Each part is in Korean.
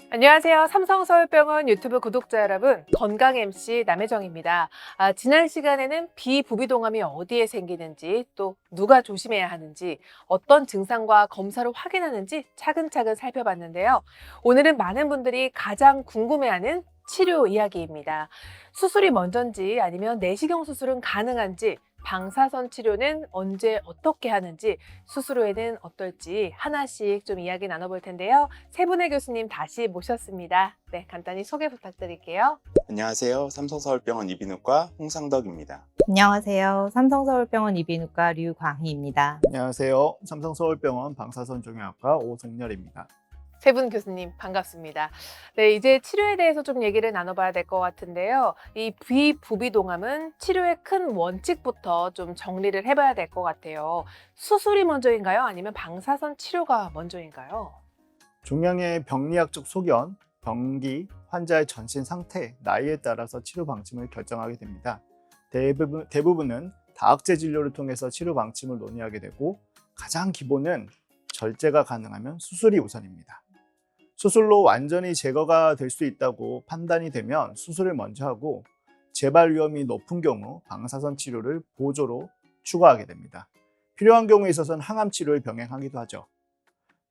안녕하세요. 삼성서울병원 유튜브 구독자 여러분, 건강 MC 남혜정입니다. 지난 시간에는 비부비동암이 어디에 생기는지, 또 누가 조심해야 하는지, 어떤 증상과 검사로 확인하는지 차근차근 살펴봤는데요. 오늘은 많은 분들이 가장 궁금해하는 치료 이야기입니다. 수술이 먼저인지 아니면 내시경 수술은 가능한지, 방사선 치료는 언제 어떻게 하는지, 수술 후에는 어떨지 하나씩 좀 이야기 나눠볼 텐데요. 세 분의 교수님 다시 모셨습니다. 네, 간단히 소개 부탁드릴게요. 안녕하세요. 삼성서울병원 이비인후과 홍상덕입니다. 안녕하세요. 삼성서울병원 이비인후과 류광희입니다. 안녕하세요. 삼성서울병원 방사선종양학과 오송렬입니다. 세 분 교수님 반갑습니다. 네, 이제 치료에 대해서 좀 얘기를 나눠봐야 될 것 같은데요. 이 비부비동암은 치료의 큰 원칙부터 좀 정리를 해봐야 될 것 같아요. 수술이 먼저인가요? 아니면 방사선 치료가 먼저인가요? 종양의 병리학적 소견, 병기, 환자의 전신 상태, 나이에 따라서 치료 방침을 결정하게 됩니다. 대부분은 다학제 진료를 통해서 치료 방침을 논의하게 되고, 가장 기본은 절제가 가능하면 수술이 우선입니다. 수술로 완전히 제거가 될 수 있다고 판단이 되면 수술을 먼저 하고, 재발 위험이 높은 경우 방사선 치료를 보조로 추가하게 됩니다. 필요한 경우에 있어서는 항암 치료를 병행하기도 하죠.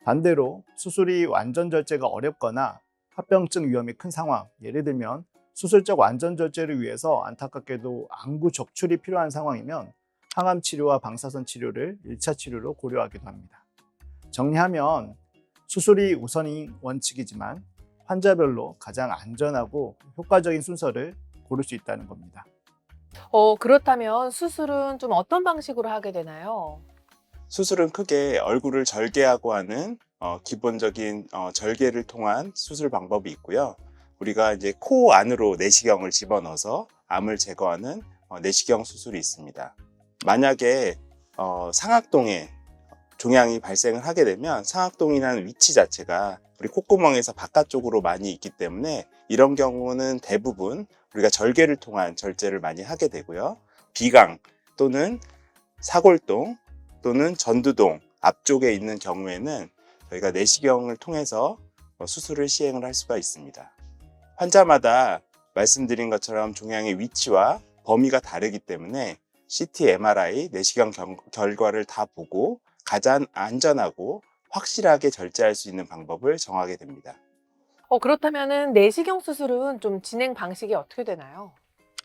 반대로 수술이 완전 절제가 어렵거나 합병증 위험이 큰 상황, 예를 들면 수술적 완전 절제를 위해서 안타깝게도 안구 적출이 필요한 상황이면 항암 치료와 방사선 치료를 1차 치료로 고려하기도 합니다. 정리하면 수술이 우선인 원칙이지만 환자별로 가장 안전하고 효과적인 순서를 고를 수 있다는 겁니다. 그렇다면 수술은 좀 어떤 방식으로 하게 되나요? 수술은 크게 얼굴을 절개하고 하는 기본적인 절개를 통한 수술 방법이 있고요. 우리가 이제 코 안으로 내시경을 집어넣어서 암을 제거하는 내시경 수술이 있습니다. 만약에 상악동에 종양이 발생을 하게 되면 상악동이라는 위치 자체가 우리 콧구멍에서 바깥쪽으로 많이 있기 때문에 이런 경우는 대부분 우리가 절개를 통한 절제를 많이 하게 되고요. 비강 또는 사골동 또는 전두동 앞쪽에 있는 경우에는 저희가 내시경을 통해서 수술을 시행을 할 수가 있습니다. 환자마다 말씀드린 것처럼 종양의 위치와 범위가 다르기 때문에 CT, MRI, 내시경 결과를 다 보고 가장 안전하고 확실하게 절제할 수 있는 방법을 정하게 됩니다. 그렇다면은 내시경 수술은 좀 진행 방식이 어떻게 되나요?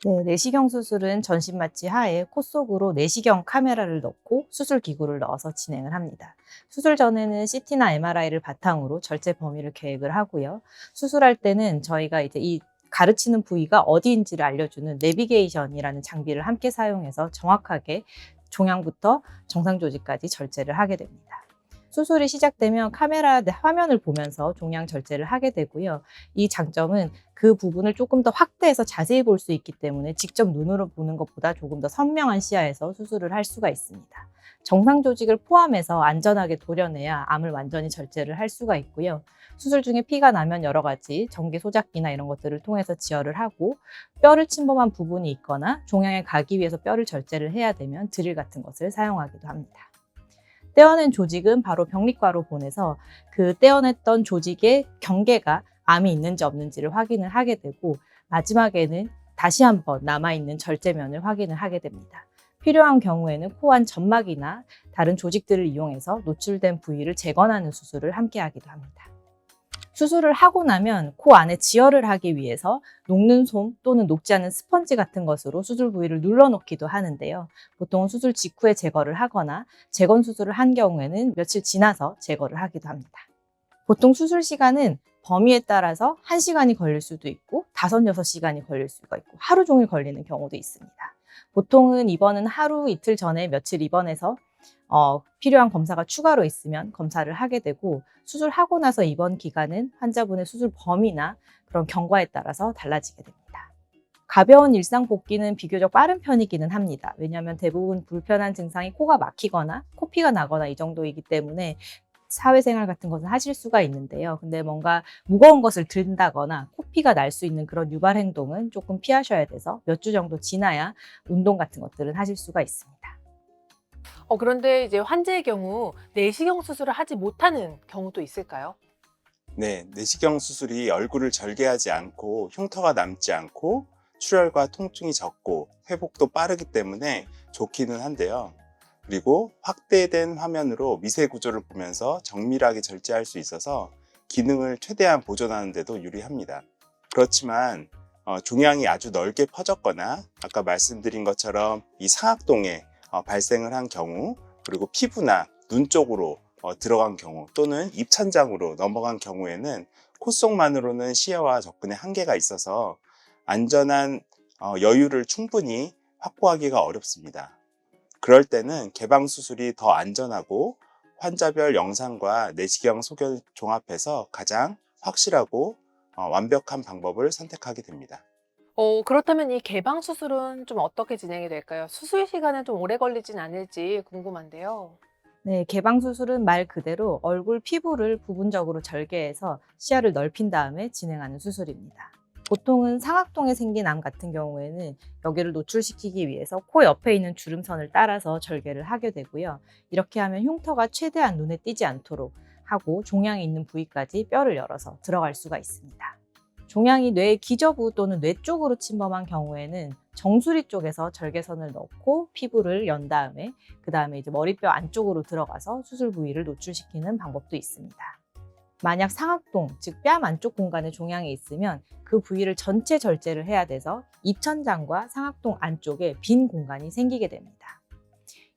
네, 내시경 수술은 전신 마취 하에 코 속으로 내시경 카메라를 넣고 수술 기구를 넣어서 진행을 합니다. 수술 전에는 CT나 MRI를 바탕으로 절제 범위를 계획을 하고요. 수술할 때는 저희가 이제 이 가르치는 부위가 어디인지를 알려주는 내비게이션이라는 장비를 함께 사용해서 정확하게 종양부터 정상 조직까지 절제를 하게 됩니다. 수술이 시작되면 카메라 화면을 보면서 종양 절제를 하게 되고요. 이 장점은 그 부분을 조금 더 확대해서 자세히 볼 수 있기 때문에 직접 눈으로 보는 것보다 조금 더 선명한 시야에서 수술을 할 수가 있습니다. 정상 조직을 포함해서 안전하게 도려내야 암을 완전히 절제를 할 수가 있고요. 수술 중에 피가 나면 여러 가지 전기 소작기나 이런 것들을 통해서 지혈을 하고, 뼈를 침범한 부분이 있거나 종양에 가기 위해서 뼈를 절제를 해야 되면 드릴 같은 것을 사용하기도 합니다. 떼어낸 조직은 바로 병리과로 보내서 그 떼어냈던 조직의 경계가 암이 있는지 없는지를 확인을 하게 되고, 마지막에는 다시 한번 남아있는 절제면을 확인을 하게 됩니다. 필요한 경우에는 코 안 점막이나 다른 조직들을 이용해서 노출된 부위를 재건하는 수술을 함께 하기도 합니다. 수술을 하고 나면 코 안에 지혈을 하기 위해서 녹는 솜 또는 녹지 않은 스펀지 같은 것으로 수술 부위를 눌러놓기도 하는데요. 보통은 수술 직후에 제거를 하거나 재건 수술을 한 경우에는 며칠 지나서 제거를 하기도 합니다. 보통 수술 시간은 범위에 따라서 1시간이 걸릴 수도 있고 5, 6시간이 걸릴 수가 있고 하루 종일 걸리는 경우도 있습니다. 보통은 입원은 하루 이틀 전에 며칠 입원해서 필요한 검사가 추가로 있으면 검사를 하게 되고, 수술하고 나서 입원 기간은 환자분의 수술 범위나 그런 경과에 따라서 달라지게 됩니다. 가벼운 일상 복귀는 비교적 빠른 편이기는 합니다. 왜냐하면 대부분 불편한 증상이 코가 막히거나 코피가 나거나 이 정도이기 때문에 사회생활 같은 것은 하실 수가 있는데요. 근데 뭔가 무거운 것을 든다거나 코피가 날 수 있는 그런 유발 행동은 조금 피하셔야 돼서 몇 주 정도 지나야 운동 같은 것들은 하실 수가 있습니다. 그런데 이제 환자의 경우 내시경 수술을 하지 못하는 경우도 있을까요? 네, 내시경 수술이 얼굴을 절개하지 않고 흉터가 남지 않고 출혈과 통증이 적고 회복도 빠르기 때문에 좋기는 한데요. 그리고 확대된 화면으로 미세 구조를 보면서 정밀하게 절제할 수 있어서 기능을 최대한 보존하는 데도 유리합니다. 그렇지만 종양이 아주 넓게 퍼졌거나 아까 말씀드린 것처럼 이 상악동에 발생을 한 경우, 그리고 피부나 눈 쪽으로 들어간 경우 또는 입천장으로 넘어간 경우에는 콧속만으로는 시야와 접근에 한계가 있어서 안전한 여유를 충분히 확보하기가 어렵습니다. 그럴 때는 개방 수술이 더 안전하고 환자별 영상과 내시경 소견을 종합해서 가장 확실하고 완벽한 방법을 선택하게 됩니다. 그렇다면 이 개방 수술은 좀 어떻게 진행이 될까요? 수술 시간은 좀 오래 걸리진 않을지 궁금한데요. 네, 개방 수술은 말 그대로 얼굴 피부를 부분적으로 절개해서 시야를 넓힌 다음에 진행하는 수술입니다. 보통은 상악동에 생긴 암 같은 경우에는 여기를 노출시키기 위해서 코 옆에 있는 주름선을 따라서 절개를 하게 되고요. 이렇게 하면 흉터가 최대한 눈에 띄지 않도록 하고 종양이 있는 부위까지 뼈를 열어서 들어갈 수가 있습니다. 종양이 뇌의 기저부 또는 뇌 쪽으로 침범한 경우에는 정수리 쪽에서 절개선을 넣고 피부를 연 다음에 그 다음에 이제 머리뼈 안쪽으로 들어가서 수술 부위를 노출시키는 방법도 있습니다. 만약 상악동, 즉 뺨 안쪽 공간에 종양이 있으면 그 부위를 전체 절제를 해야 돼서 입천장과 상악동 안쪽에 빈 공간이 생기게 됩니다.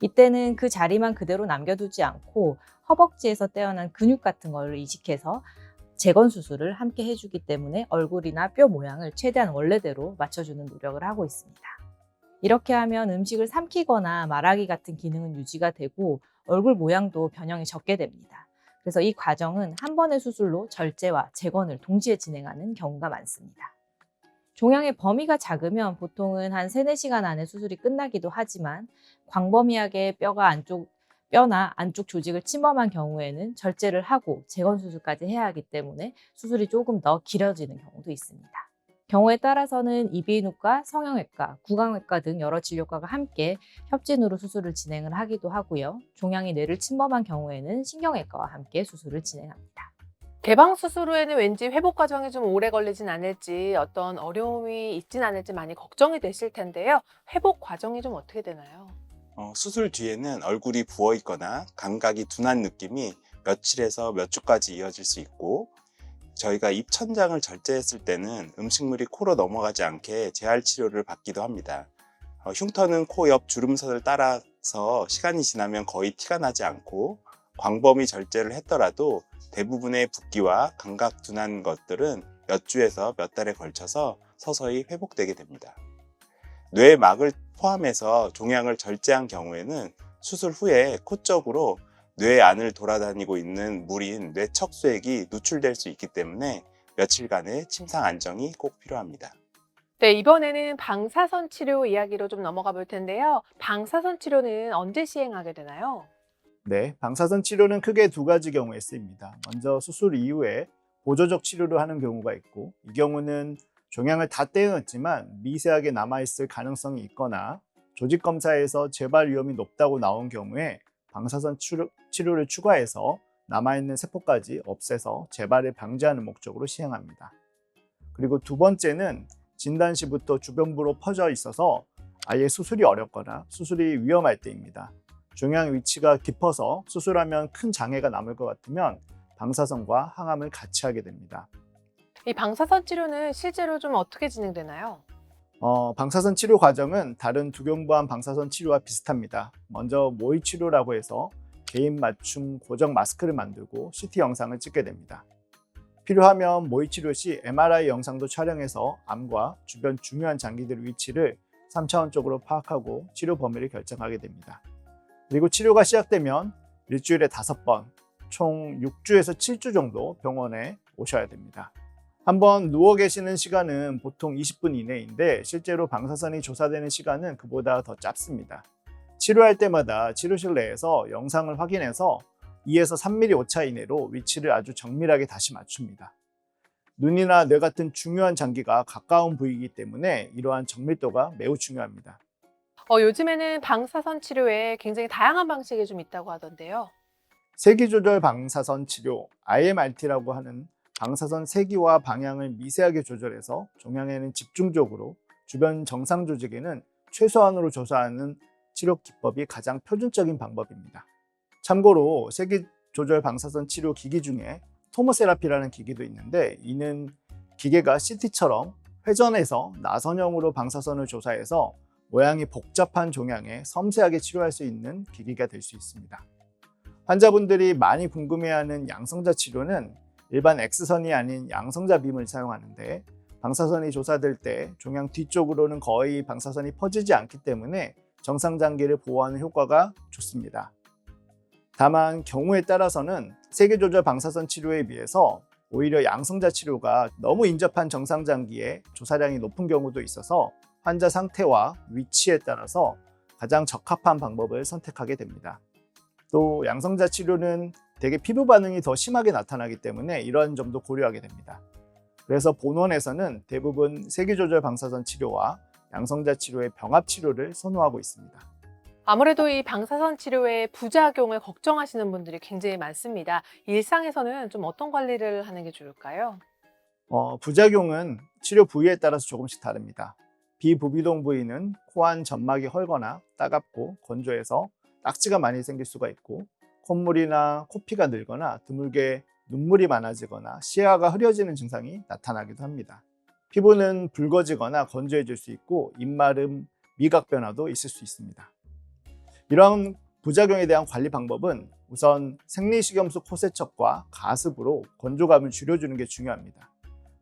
이때는 그 자리만 그대로 남겨두지 않고 허벅지에서 떼어난 근육 같은 걸 이식해서 재건 수술을 함께 해주기 때문에 얼굴이나 뼈 모양을 최대한 원래대로 맞춰주는 노력을 하고 있습니다. 이렇게 하면 음식을 삼키거나 말하기 같은 기능은 유지가 되고 얼굴 모양도 변형이 적게 됩니다. 그래서 이 과정은 한 번의 수술로 절제와 재건을 동시에 진행하는 경우가 많습니다. 종양의 범위가 작으면 보통은 한 3-4시간 안에 수술이 끝나기도 하지만 광범위하게 뼈나 안쪽 조직을 침범한 경우에는 절제를 하고 재건 수술까지 해야 하기 때문에 수술이 조금 더 길어지는 경우도 있습니다. 경우에 따라서는 이비인후과, 성형외과, 구강외과 등 여러 진료과가 함께 협진으로 수술을 진행을 하기도 하고요. 종양이 뇌를 침범한 경우에는 신경외과와 함께 수술을 진행합니다. 개방 수술 후에는 왠지 회복 과정이 좀 오래 걸리진 않을지 어떤 어려움이 있진 않을지 많이 걱정이 되실 텐데요. 회복 과정이 좀 어떻게 되나요? 수술 뒤에는 얼굴이 부어 있거나 감각이 둔한 느낌이 며칠에서 몇 주까지 이어질 수 있고, 저희가 입천장을 절제했을 때는 음식물이 코로 넘어가지 않게 재활 치료를 받기도 합니다. 흉터는 코 옆 주름선을 따라서 시간이 지나면 거의 티가 나지 않고, 광범위 절제를 했더라도 대부분의 붓기와 감각 둔한 것들은 몇 주에서 몇 달에 걸쳐서 서서히 회복되게 됩니다. 뇌막을 포함해서 종양을 절제한 경우에는 수술 후에 코 쪽으로 뇌 안을 돌아다니고 있는 물인 뇌척수액이 누출될 수 있기 때문에 며칠간의 침상 안정이 꼭 필요합니다. 네, 이번에는 방사선 치료 이야기로 좀 넘어가 볼 텐데요. 방사선 치료는 언제 시행하게 되나요? 네, 방사선 치료는 크게 2가지 경우에 쓰입니다. 먼저 수술 이후에 보조적 치료를 하는 경우가 있고, 이 경우는 종양을 다 떼어냈지만 미세하게 남아있을 가능성이 있거나 조직 검사에서 재발 위험이 높다고 나온 경우에 방사선 치료를 추가해서 남아있는 세포까지 없애서 재발을 방지하는 목적으로 시행합니다. 그리고 2번째는 진단 시부터 주변부로 퍼져 있어서 아예 수술이 어렵거나 수술이 위험할 때입니다. 종양 위치가 깊어서 수술하면 큰 장애가 남을 것 같으면 방사선과 항암을 같이 하게 됩니다. 이 방사선 치료는 실제로 좀 어떻게 진행되나요? 방사선 치료 과정은 다른 두경부암 방사선 치료와 비슷합니다. 먼저 모의 치료라고 해서 개인 맞춤 고정 마스크를 만들고 CT 영상을 찍게 됩니다. 필요하면 모의 치료 시 MRI 영상도 촬영해서 암과 주변 중요한 장기들 위치를 3차원적으로 파악하고 치료 범위를 결정하게 됩니다. 그리고 치료가 시작되면 일주일에 5번, 총 6주에서 7주 정도 병원에 오셔야 됩니다. 한번 누워 계시는 시간은 보통 20분 이내인데 실제로 방사선이 조사되는 시간은 그보다 더 짧습니다. 치료할 때마다 치료실 내에서 영상을 확인해서 2에서 3mm 오차 이내로 위치를 아주 정밀하게 다시 맞춥니다. 눈이나 뇌 같은 중요한 장기가 가까운 부위이기 때문에 이러한 정밀도가 매우 중요합니다. 요즘에는 방사선 치료에 굉장히 다양한 방식이 좀 있다고 하던데요. 세기조절 방사선 치료, IMRT라고 하는 방사선 세기와 방향을 미세하게 조절해서 종양에는 집중적으로, 주변 정상 조직에는 최소한으로 조사하는 치료 기법이 가장 표준적인 방법입니다. 참고로 세기 조절 방사선 치료 기기 중에 토모세라피라는 기기도 있는데, 이는 기계가 CT처럼 회전해서 나선형으로 방사선을 조사해서 모양이 복잡한 종양에 섬세하게 치료할 수 있는 기기가 될 수 있습니다. 환자분들이 많이 궁금해하는 양성자 치료는 일반 X선이 아닌 양성자 빔을 사용하는데, 방사선이 조사될 때 종양 뒤쪽으로는 거의 방사선이 퍼지지 않기 때문에 정상 장기를 보호하는 효과가 좋습니다. 다만 경우에 따라서는 세기 조절 방사선 치료에 비해서 오히려 양성자 치료가 너무 인접한 정상 장기에 조사량이 높은 경우도 있어서 환자 상태와 위치에 따라서 가장 적합한 방법을 선택하게 됩니다. 또 양성자 치료는 대개 피부 반응이 더 심하게 나타나기 때문에 이러한 점도 고려하게 됩니다. 그래서 본원에서는 대부분 세기 조절 방사선 치료와 양성자 치료의 병합 치료를 선호하고 있습니다. 아무래도 이 방사선 치료의 부작용을 걱정하시는 분들이 굉장히 많습니다. 일상에서는 좀 어떤 관리를 하는 게 좋을까요? 부작용은 치료 부위에 따라서 조금씩 다릅니다. 비부비동 부위는 코안 점막이 헐거나 따갑고 건조해서 딱지가 많이 생길 수가 있고, 콧물이나 코피가 늘거나 드물게 눈물이 많아지거나 시야가 흐려지는 증상이 나타나기도 합니다. 피부는 붉어지거나 건조해질 수 있고, 입마름, 미각 변화도 있을 수 있습니다. 이런 부작용에 대한 관리 방법은 우선 생리식염수 코세척과 가습으로 건조감을 줄여주는 게 중요합니다.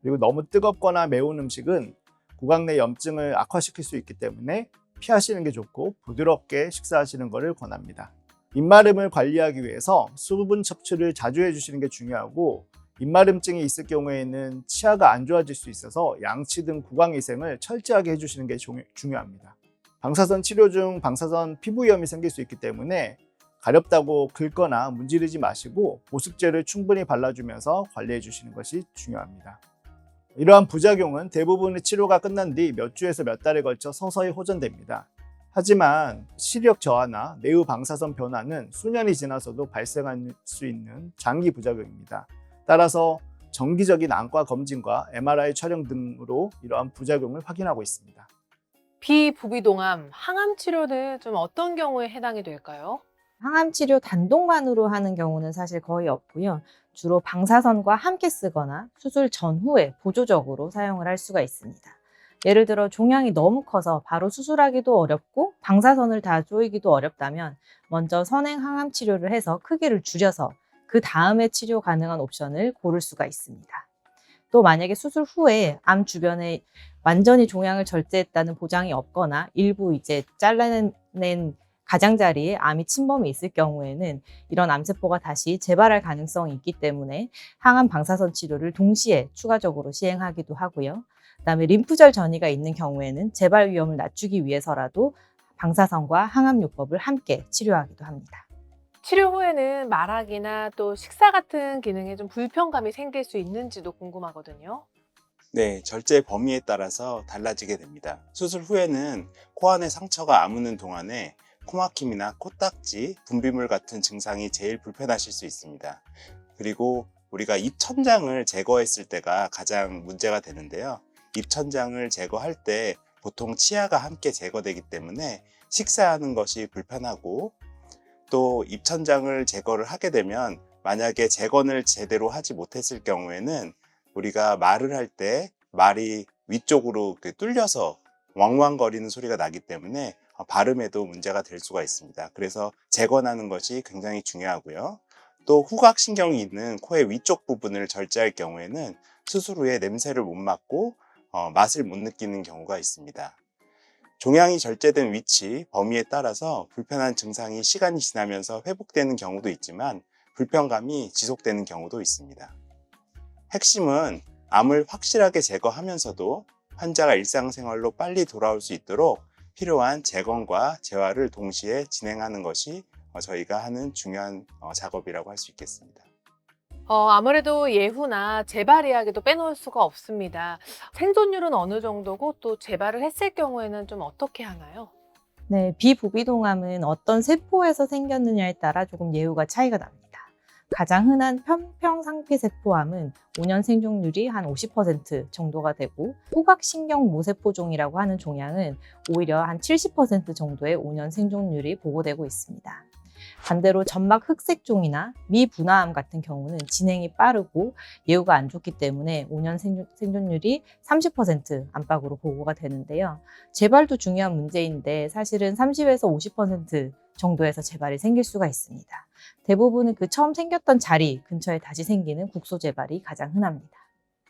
그리고 너무 뜨겁거나 매운 음식은 구강 내 염증을 악화시킬 수 있기 때문에 피하시는 게 좋고, 부드럽게 식사하시는 것을 권합니다. 입마름을 관리하기 위해서 수분 섭취를 자주 해주시는 게 중요하고, 입마름증이 있을 경우에는 치아가 안 좋아질 수 있어서 양치 등 구강위생을 철저하게 해주시는 게 중요합니다. 방사선 치료 중 방사선 피부염이 생길 수 있기 때문에 가렵다고 긁거나 문지르지 마시고 보습제를 충분히 발라주면서 관리해 주시는 것이 중요합니다. 이러한 부작용은 대부분의 치료가 끝난 뒤 몇 주에서 몇 달에 걸쳐 서서히 호전됩니다. 하지만 시력 저하나 내부 방사선 변화는 수년이 지나서도 발생할 수 있는 장기 부작용입니다. 따라서 정기적인 안과 검진과 MRI 촬영 등으로 이러한 부작용을 확인하고 있습니다. 비부비동암, 항암 치료는 좀 어떤 경우에 해당이 될까요? 항암 치료 단독만으로 하는 경우는 사실 거의 없고요. 주로 방사선과 함께 쓰거나 수술 전후에 보조적으로 사용을 할 수가 있습니다. 예를 들어 종양이 너무 커서 바로 수술하기도 어렵고 방사선을 다 조이기도 어렵다면 먼저 선행 항암 치료를 해서 크기를 줄여서 그 다음에 치료 가능한 옵션을 고를 수가 있습니다. 또 만약에 수술 후에 암 주변에 완전히 종양을 절제했다는 보장이 없거나 일부 잘라낸 가장자리에 암이 침범이 있을 경우에는 이런 암세포가 다시 재발할 가능성이 있기 때문에 항암 방사선 치료를 동시에 추가적으로 시행하기도 하고요. 그다음에 림프절 전이가 있는 경우에는 재발 위험을 낮추기 위해서라도 방사선과 항암요법을 함께 치료하기도 합니다. 치료 후에는 말하기나 또 식사 같은 기능에 좀 불편감이 생길 수 있는지도 궁금하거든요. 네, 절제 범위에 따라서 달라지게 됩니다. 수술 후에는 코 안에 상처가 아무는 동안에 코막힘이나 코딱지, 분비물 같은 증상이 제일 불편하실 수 있습니다. 그리고 우리가 입천장을 제거했을 때가 가장 문제가 되는데요. 입천장을 제거할 때 보통 치아가 함께 제거되기 때문에 식사하는 것이 불편하고, 또 입천장을 제거를 하게 되면 만약에 재건을 제대로 하지 못했을 경우에는 우리가 말을 할 때 말이 위쪽으로 뚫려서 왕왕거리는 소리가 나기 때문에 발음에도 문제가 될 수가 있습니다. 그래서 재건하는 것이 굉장히 중요하고요. 또 후각신경이 있는 코의 위쪽 부분을 절제할 경우에는 수술 후에 냄새를 못 맡고 맛을 못 느끼는 경우가 있습니다. 종양이 절제된 위치, 범위에 따라서 불편한 증상이 시간이 지나면서 회복되는 경우도 있지만 불편감이 지속되는 경우도 있습니다. 핵심은 암을 확실하게 제거하면서도 환자가 일상생활로 빨리 돌아올 수 있도록 필요한 재건과 재활을 동시에 진행하는 것이 저희가 하는 중요한 작업이라고 할 수 있겠습니다. 아무래도 예후나 재발 이야기도 빼놓을 수가 없습니다. 생존율은 어느 정도고 또 재발을 했을 경우에는 좀 어떻게 하나요? 네, 비부비동암은 어떤 세포에서 생겼느냐에 따라 조금 예후가 차이가 납니다. 가장 흔한 편평상피세포암은 5년 생존율이 한 50% 정도가 되고, 후각신경모세포종이라고 하는 종양은 오히려 한 70% 정도의 5년 생존율이 보고되고 있습니다. 반대로 점막 흑색종이나 미분화암 같은 경우는 진행이 빠르고 예후가 안 좋기 때문에 5년 생존율이 30% 안팎으로 보고가 되는데요. 재발도 중요한 문제인데 사실은 30에서 50% 정도에서 재발이 생길 수가 있습니다. 대부분은 그 처음 생겼던 자리 근처에 다시 생기는 국소 재발이 가장 흔합니다.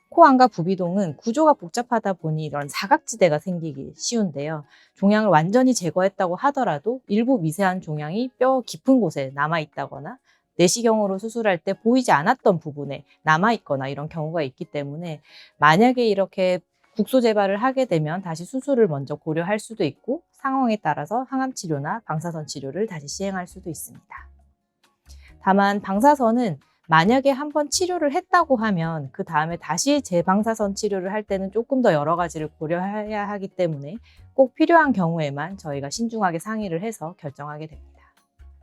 코안과 부비동은 구조가 복잡하다 보니 이런 사각지대가 생기기 쉬운데요. 종양을 완전히 제거했다고 하더라도 일부 미세한 종양이 뼈 깊은 곳에 남아있다거나 내시경으로 수술할 때 보이지 않았던 부분에 남아있거나 이런 경우가 있기 때문에, 만약에 이렇게 국소 재발을 하게 되면 다시 수술을 먼저 고려할 수도 있고, 상황에 따라서 항암 치료나 방사선 치료를 다시 시행할 수도 있습니다. 다만 방사선은 만약에 한번 치료를 했다고 하면 그 다음에 다시 재방사선 치료를 할 때는 조금 더 여러 가지를 고려해야 하기 때문에 꼭 필요한 경우에만 저희가 신중하게 상의를 해서 결정하게 됩니다.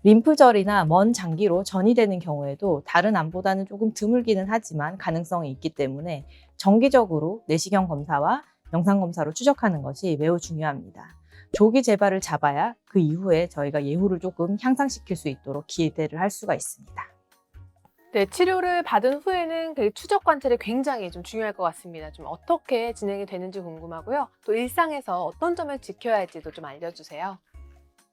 림프절이나 먼 장기로 전이 되는 경우에도 다른 암보다는 조금 드물기는 하지만 가능성이 있기 때문에 정기적으로 내시경 검사와 영상 검사로 추적하는 것이 매우 중요합니다. 조기 재발을 잡아야 그 이후에 저희가 예후를 조금 향상시킬 수 있도록 기대를 할 수가 있습니다. 네, 치료를 받은 후에는 그 추적 관찰이 굉장히 좀 중요할 것 같습니다. 좀 어떻게 진행이 되는지 궁금하고요. 또 일상에서 어떤 점을 지켜야 할지도 좀 알려주세요.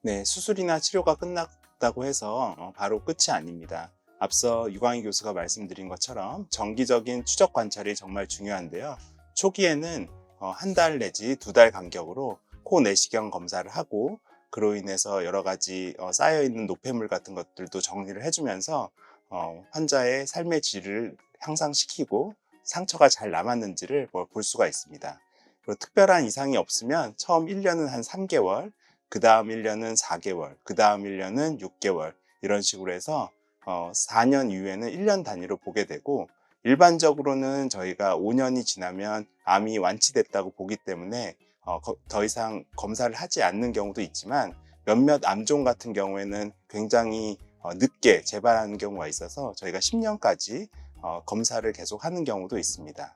네, 수술이나 치료가 끝났다고 해서 바로 끝이 아닙니다. 앞서 유광희 교수가 말씀드린 것처럼 정기적인 추적 관찰이 정말 중요한데요. 초기에는 한 달 내지 2달 간격으로 코 내시경 검사를 하고, 그로 인해서 여러 가지 쌓여있는 노폐물 같은 것들도 정리를 해주면서 환자의 삶의 질을 향상시키고 상처가 잘 남았는지를 볼 수가 있습니다. 그리고 특별한 이상이 없으면 처음 1년은 한 3개월, 그 다음 1년은 4개월, 그 다음 1년은 6개월, 이런 식으로 해서 4년 이후에는 1년 단위로 보게 되고, 일반적으로는 저희가 5년이 지나면 암이 완치됐다고 보기 때문에 더 이상 검사를 하지 않는 경우도 있지만, 몇몇 암종 같은 경우에는 굉장히 늦게 재발하는 경우가 있어서 저희가 10년까지 검사를 계속 하는 경우도 있습니다.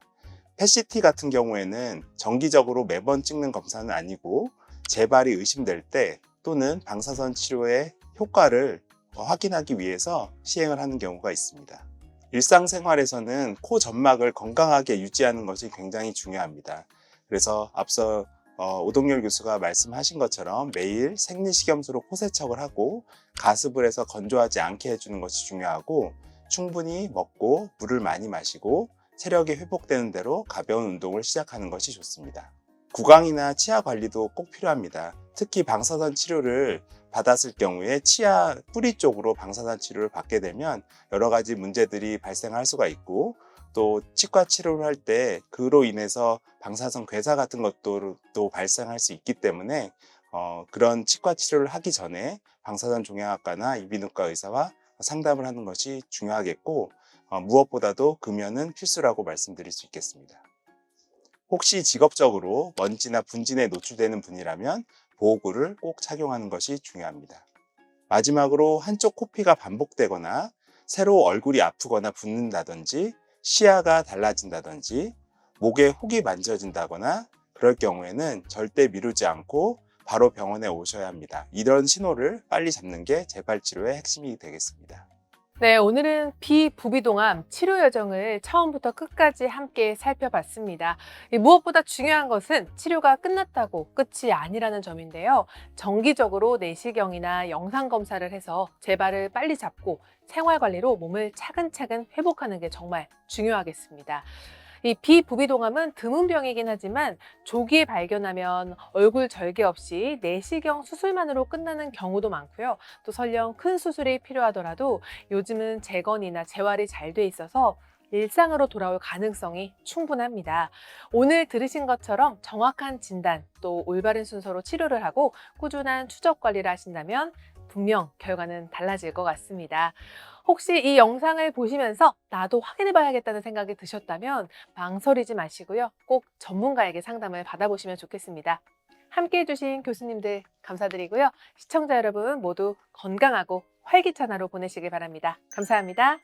PET-CT 같은 경우에는 정기적으로 매번 찍는 검사는 아니고, 재발이 의심될 때 또는 방사선 치료의 효과를 확인하기 위해서 시행을 하는 경우가 있습니다. 일상생활에서는 코 점막을 건강하게 유지하는 것이 굉장히 중요합니다. 그래서 앞서 오동열 교수가 말씀하신 것처럼 매일 생리식염수로 코 세척을 하고 가습을 해서 건조하지 않게 해주는 것이 중요하고, 충분히 먹고 물을 많이 마시고 체력이 회복되는 대로 가벼운 운동을 시작하는 것이 좋습니다. 구강이나 치아 관리도 꼭 필요합니다. 특히 방사선 치료를 받았을 경우에 치아 뿌리 쪽으로 방사선 치료를 받게 되면 여러 가지 문제들이 발생할 수가 있고, 또 치과 치료를 할 때 그로 인해서 방사선 괴사 같은 것도 또 발생할 수 있기 때문에 그런 치과 치료를 하기 전에 방사선 종양학과나 이비인후과 의사와 상담을 하는 것이 중요하겠고, 무엇보다도 금연은 필수라고 말씀드릴 수 있겠습니다. 혹시 직업적으로 먼지나 분진에 노출되는 분이라면 보호구를 꼭 착용하는 것이 중요합니다. 마지막으로 한쪽 코피가 반복되거나 새로 얼굴이 아프거나 붓는다든지 시야가 달라진다든지 목에 혹이 만져진다거나 그럴 경우에는 절대 미루지 않고 바로 병원에 오셔야 합니다. 이런 신호를 빨리 잡는 게 재발치료의 핵심이 되겠습니다. 네, 오늘은 비부비동암 치료 여정을 처음부터 끝까지 함께 살펴봤습니다. 무엇보다 중요한 것은 치료가 끝났다고 끝이 아니라는 점인데요. 정기적으로 내시경이나 영상 검사를 해서 재발을 빨리 잡고 생활관리로 몸을 차근차근 회복하는 게 정말 중요하겠습니다. 이 비부비동암은 드문 병이긴 하지만 조기에 발견하면 얼굴 절개 없이 내시경 수술만으로 끝나는 경우도 많고요. 또 설령 큰 수술이 필요하더라도 요즘은 재건이나 재활이 잘 돼 있어서 일상으로 돌아올 가능성이 충분합니다. 오늘 들으신 것처럼 정확한 진단, 또 올바른 순서로 치료를 하고 꾸준한 추적 관리를 하신다면 분명 결과는 달라질 것 같습니다. 혹시 이 영상을 보시면서 나도 확인해 봐야겠다는 생각이 드셨다면 망설이지 마시고요. 꼭 전문가에게 상담을 받아보시면 좋겠습니다. 함께 해주신 교수님들 감사드리고요. 시청자 여러분 모두 건강하고 활기찬 하루 보내시길 바랍니다. 감사합니다.